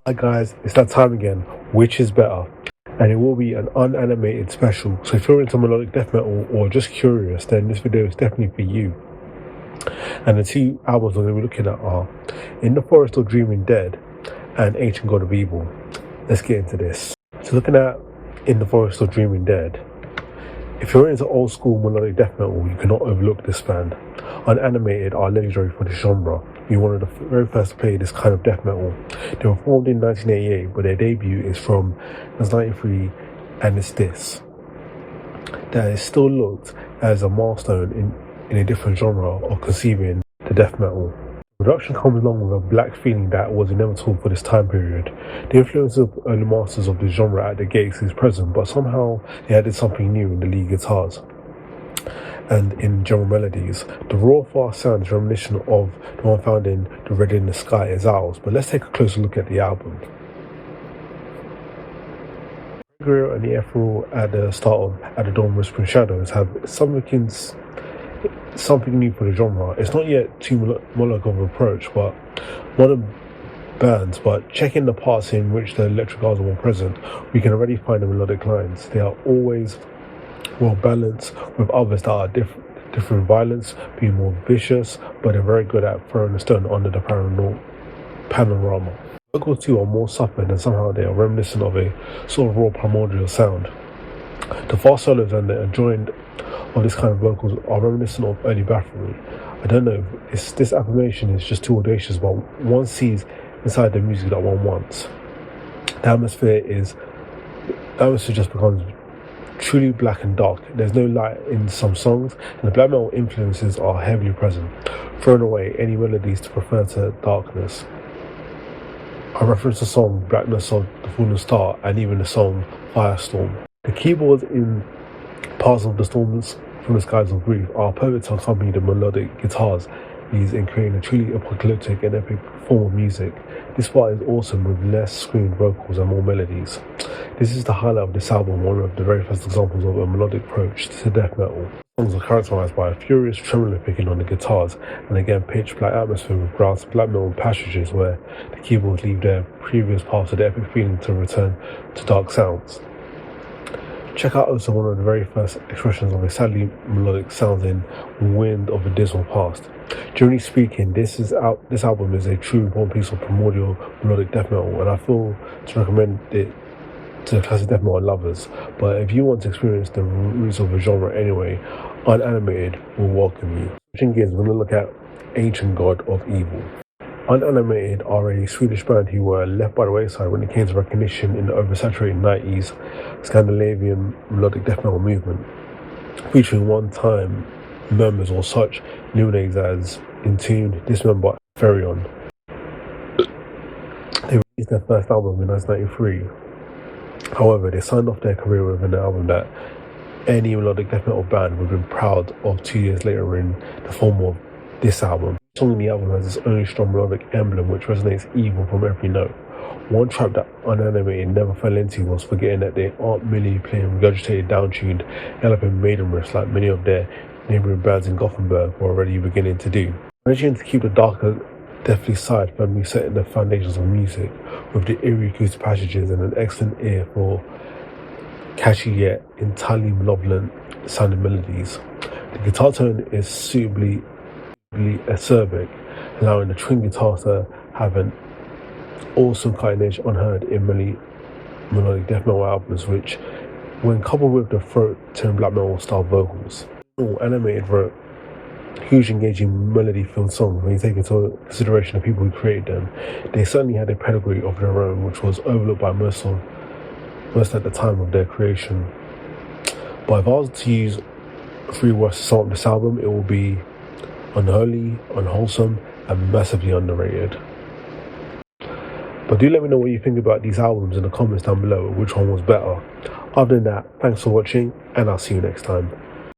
Hi guys, it's that time again. Which is better? And it will be an unanimated special. So if you're into melodic death metal or just curious, then this video is definitely for you. And the two albums we're going to be looking at are In the Forest of Dreaming Dead and Ancient God of Evil. Let's get into this. So looking at In the Forest of Dreaming Dead, if you're into old school melodic death metal, you cannot overlook this band. Unanimated are legendary for this genre, being one of the very first to play this kind of death metal. They were formed in 1988, but their debut is from 1993, and it's this. That is still looked as a milestone in a different genre of conceiving the death metal. Production comes along with a black feeling that was inevitable for this time period. The influence of early masters of the genre at the gates is present, but somehow they added something new in the lead guitars and in general melodies. The raw, fast sound is reminiscent of the one found in The Red in the Sky Is Ours, but let's take a closer look at the album. Grill and the ethereal at the start of At the Dawn Whispering Shadows have something new for the genre. It's not yet too melodic of an approach, but modern bands, but checking the parts in which the electric guitars are more present, we can already find the melodic lines. They are always well balanced, with others that are different violence, being more vicious, but they're very good at throwing a stone under the panorama. Vocals too are more softened and somehow they are reminiscent of a sort of raw primordial sound. The fast solos and the adjoint of this kind of vocals are reminiscent of early Bathory. I don't know, this affirmation is just too audacious, but one sees inside the music that one wants. The atmosphere just becomes truly black and dark. There's no light in some songs, and the black metal influences are heavily present, throwing away any melodies to prefer to darkness. I reference the song Blackness of the Fallen Star and even the song Firestorm. The keyboards in Parts of the Storms from the Skies of Grief are perfect to accompany the melodic guitars used in creating a truly apocalyptic and epic form of music. This part is awesome with less screamed vocals and more melodies. This is the highlight of this album, one of the very first examples of a melodic approach to death metal. The songs are characterized by a furious tremolo picking on the guitars, and again pitch black atmosphere with grass black metal passages where the keyboards leave their previous parts of the epic feeling to return to dark sounds. Check out also one of the very first expressions of a sadly melodic sounding Wind of a Dismal Past. Generally speaking, this album is a true important piece of primordial melodic death metal, and I feel to recommend it to the classic death metal lovers. But if you want to experience the roots of the genre anyway, Unanimated will welcome you. Switching gears, we're going to look at Ancient God of Evil. Unanimated are a Swedish band who were left by the wayside when it came to recognition in the oversaturated 90s Scandinavian melodic death metal movement, featuring one-time members or such luminaries as Entombed, Dismember, and Therion. They released their first album in 1993. However, they signed off their career with an album that any melodic death metal band would have been proud of 2 years later in the form of this album. The song in the album has its own strong melodic emblem which resonates evil from every note. One trap that Unanimated never fell into was forgetting that they aren't merely playing regurgitated, downtuned, galloping maiden riffs like many of their neighbouring bands in Gothenburg were already beginning to do. Managing to keep the darker, deathly side firmly set in the foundations of music, with the eerie acoustic passages and an excellent ear for catchy yet entirely malevolent sounding melodies. The guitar tone is suitably acerbic, allowing the twin guitars to have an awesome cutting edge unheard in many melodic death metal albums, which, when coupled with the throat-tearing black metal style vocals, Animated wrote huge engaging melody-filled songs. When you take into consideration the people who created them, they certainly had a pedigree of their own, which was overlooked by most at the time of their creation. But if I was to use 3 words to sum up this album, it will be unholy, unwholesome, and massively underrated. But do let me know what you think about these albums in the comments down below, which one was better. Other than that, thanks for watching, and I'll see you next time.